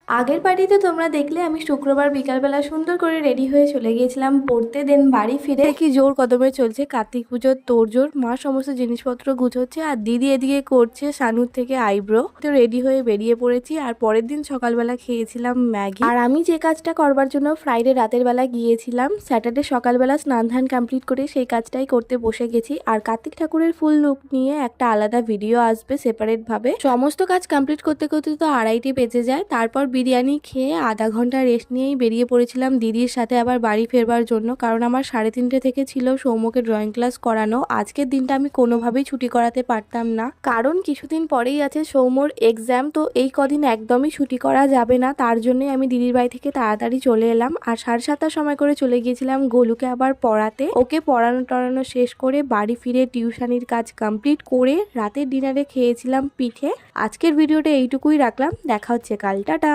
আগের পার্টিতে তোমরা দেখলে আমি শুক্রবার বিকালবেলা সুন্দর করে রেডি হয়ে চলে গিয়েছিলাম পড়তে। দেন বাড়ি ফিরে দেখি জোর কদমে চলছে কার্তিক পুজোর তোড়জোড়। মা সমস্ত জিনিসপত্র গুছোচ্ছে আর দিদি এদিকে করছে সানুর থেকে আইব্রো। তো রেডি হয়ে বেরিয়ে পড়েছি। আর পরের দিন সকালবেলা খেয়েছিলাম ম্যাগি। আর আমি যে কাজটা করবার জন্য ফ্রাইডে রাতের বেলা গিয়েছিলাম, স্যাটারডে সকালবেলা স্নান ধান কমপ্লিট করে সেই কাজটাই করতে বসে গেছি। আর কার্তিক ঠাকুরের ফুল লুক নিয়ে একটা আলাদা ভিডিও আসবে সেপারেট ভাবে। সমস্ত কাজ কমপ্লিট করতে করতে তো 2:30 বেজে যায়। তারপর বিরিয়ানি খেয়ে আধা ঘন্টা রেস্ট নিয়েই বেরিয়ে পড়েছিলাম দিদির সাথে আবার বাড়ি ফেরবার জন্য, কারণ আমার 3:30 থেকে ছিল সৌম্যকে ড্রয়িং ক্লাস করানো। আজকের দিনটা আমি কোনোভাবেই ছুটি করাতে পারতাম না, কারণ কিছুদিন পরেই আছে সৌম্যর এক্সাম। তো এই কদিন একদমই ছুটি করা যাবে না, তার জন্যই আমি দিদির বাড়ি থেকে তাড়াতাড়ি চলে এলাম। আর 7:30টার সময় করে চলে গিয়েছিলাম গোলুকে আবার পড়াতে। ওকে পড়ানো টড়ানো শেষ করে বাড়ি ফিরে টিউশনির কাজ কমপ্লিট করে রাতের ডিনারে খেয়েছিলাম পিঠে। আজকের ভিডিওটা এইটুকুই রাখলাম, দেখা হচ্ছে কাল, টাটা।